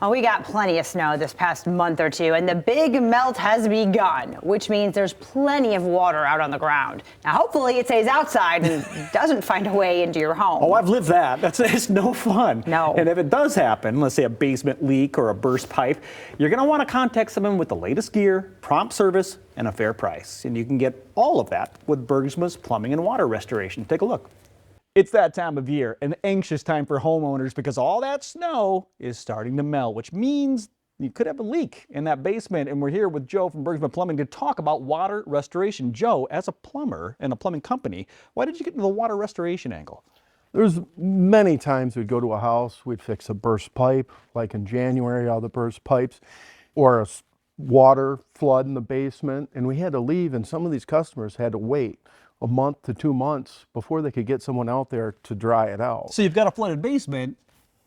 Well, we got plenty of snow this past month or two, and the big melt has begun, which means there's plenty of water out on the ground. Now, hopefully it stays outside and doesn't find a way into your home. Oh, I've lived that. It's no fun. No. And if it does happen, let's say a basement leak or a burst pipe, you're going to want to contact someone with the latest gear, prompt service, and a fair price. And you can get all of that with Bergsma's Plumbing and Water Restoration. Take a look. It's that time of year, an anxious time for homeowners because all that snow is starting to melt, which means you could have a leak in that basement. And we're here with Joe from Bergsma Plumbing to talk about water restoration. Joe, as a plumber and a plumbing company, why did you get into the water restoration angle? There's many times we'd go to a house, we'd fix a burst pipe, like in January, all the burst pipes, or a water flood in the basement, and we had to leave, and some of these customers had to wait a month to 2 months before they could get someone out there to dry it out. So you've got a flooded basement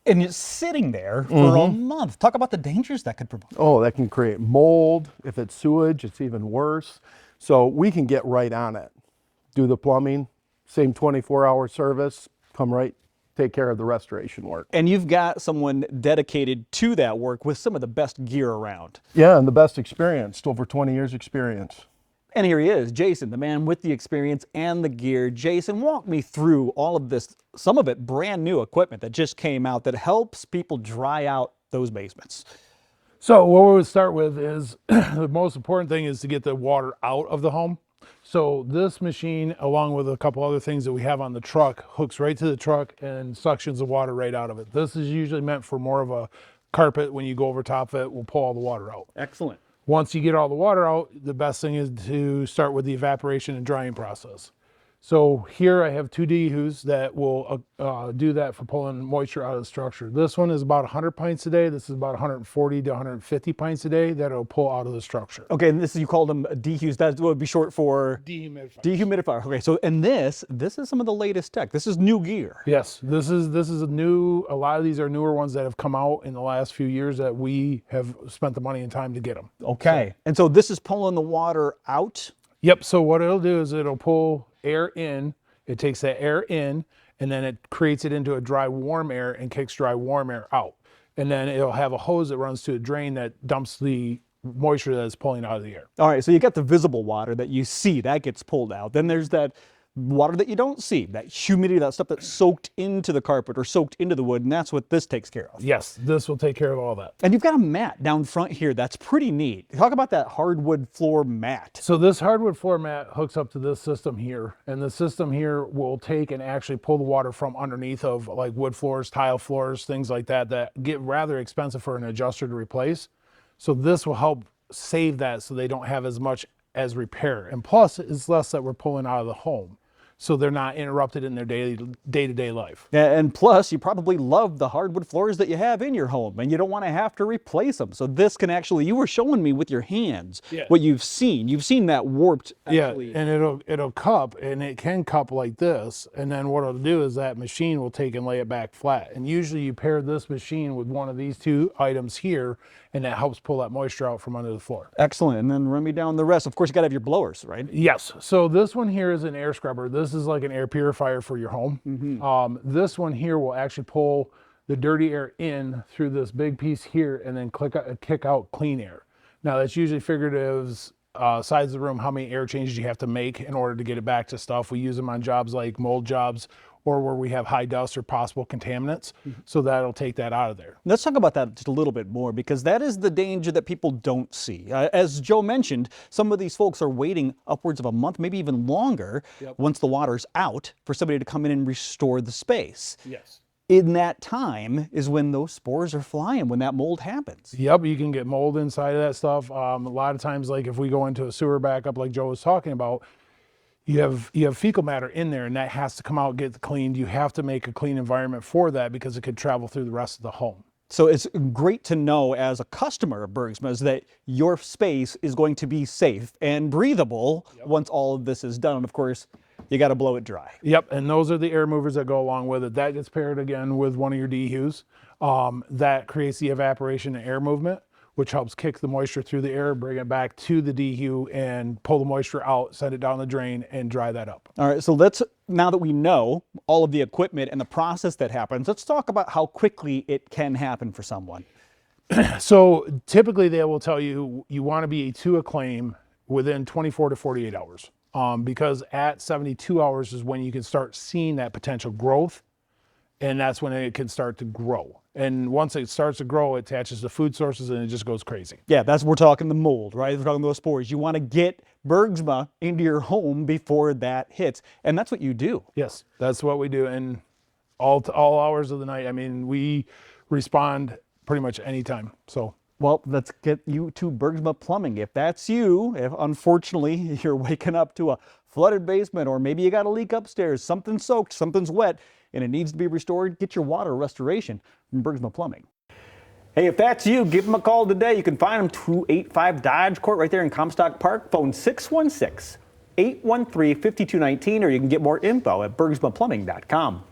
and it's sitting there for a month. Talk about the dangers that could provide. Oh, that can create mold. If it's sewage, it's even worse. So we can get right on it. Do the plumbing, same 24-hour service, come right, take care of the restoration work. And you've got someone dedicated to that work with some of the best gear around. Yeah, and the best experience, over 20 years experience. And here he is, Jason, the man with the experience and the gear. Jason, walk me through all of this, some of it brand new equipment that just came out that helps people dry out those basements. So what we would start with is the most important thing is to get the water out of the home. So this machine, along with a couple other things that we have on the truck, hooks right to the truck and suctions the water right out of it. This is usually meant for more of a carpet. When you go over top of it, we'll pull all the water out. Excellent. Once you get all the water out, the best thing is to start with the evaporation and drying process. So here I have two DHUs that will do that for pulling moisture out of the structure. This one is about 100 pints a day. This is about 140 to 150 pints a day that it'll pull out of the structure. Okay, and this is, you called them DHUs. That would be short for Dehumidifier. Dehumidifier. Okay, so and this is some of the latest tech. This is new gear. Yes, this is a new. A lot of these are newer ones that have come out in the last few years that we have spent the money and time to get them. Okay, and so this is pulling the water out. Yep. So what it'll do is it'll pull air in. It takes that air in, and then it creates it into a dry warm air and kicks dry warm air out. And then it'll have a hose that runs to a drain that dumps the moisture that is pulling out of the air. All right, so you got the visible water that you see, that gets pulled out. Then there's that water that you don't see, that humidity, that stuff that's soaked into the carpet or soaked into the wood, and that's what this takes care of. Yes, this will take care of all that. And you've got a mat down front here that's pretty neat. Talk about that hardwood floor mat. So this hardwood floor mat hooks up to this system here, and the system here will take and actually pull the water from underneath of like wood floors, tile floors, things like that, that get rather expensive for an adjuster to replace. So this will help save that so they don't have as much as repair. And plus, it's less that we're pulling out of the home, so they're not interrupted in their day-to-day life. And plus, you probably love the hardwood floors that you have in your home, and you don't want to have to replace them. So this can actually, you were showing me with your hands what you've seen. You've seen that warped. Actually. Yeah, and it'll cup, and it can cup like this. And then what it'll do is that machine will take and lay it back flat. And usually you pair this machine with one of these two items here, and that helps pull that moisture out from under the floor. Excellent. And then run me down the rest. Of course, you got to have your blowers, right? Yes. So this one here is an air scrubber. This is like an air purifier for your home. This one here will actually pull the dirty air in through this big piece here and then kick out clean air. Now that's usually figurative size of the room, how many air changes you have to make in order to get it back to stuff. We use them on jobs like mold jobs or where we have high dust or possible contaminants. So that'll take that out of there. Let's talk about that just a little bit more, because that is the danger that people don't see. As Joe mentioned, some of these folks are waiting upwards of a month, maybe even longer, once the water's out, for somebody to come in and restore the space. Yes. In that time is when those spores are flying, when that mold happens. Yep, you can get mold inside of that stuff. A lot of times, like if we go into a sewer backup like Joe was talking about, you have fecal matter in there, and that has to come out, get cleaned. You have to make a clean environment for that because it could travel through the rest of the home. So it's great to know as a customer of Bergsma's that your space is going to be safe and breathable once all of this is done. And of course, you got to blow it dry. Yep, and those are the air movers that go along with it. That gets paired again with one of your DHUs. That creates the evaporation and air movement, which helps kick the moisture through the air, bring it back to the DHU and pull the moisture out, send it down the drain and dry that up. All right, so let's, now that we know all of the equipment and the process that happens, let's talk about how quickly it can happen for someone. So typically they will tell you you want to be to a claim within 24 to 48 hours. Because at 72 hours is when you can start seeing that potential growth, and that's when it can start to grow. And once it starts to grow, it attaches to food sources and it just goes crazy. Yeah, we're talking the mold, right? We're talking those spores. You want to get Bergsma into your home before that hits, and that's what you do. Yes, that's what we do. And all hours of the night. I mean, we respond pretty much anytime. So. Well, let's get you to Bergsma Plumbing. If that's you, if unfortunately you're waking up to a flooded basement, or maybe you got a leak upstairs, something's soaked, something's wet, and it needs to be restored, get your water restoration from Bergsma Plumbing. Hey, if that's you, give them a call today. You can find them 285 Dodge Court right there in Comstock Park. Phone 616-813-5219, or you can get more info at bergsmaplumbing.com.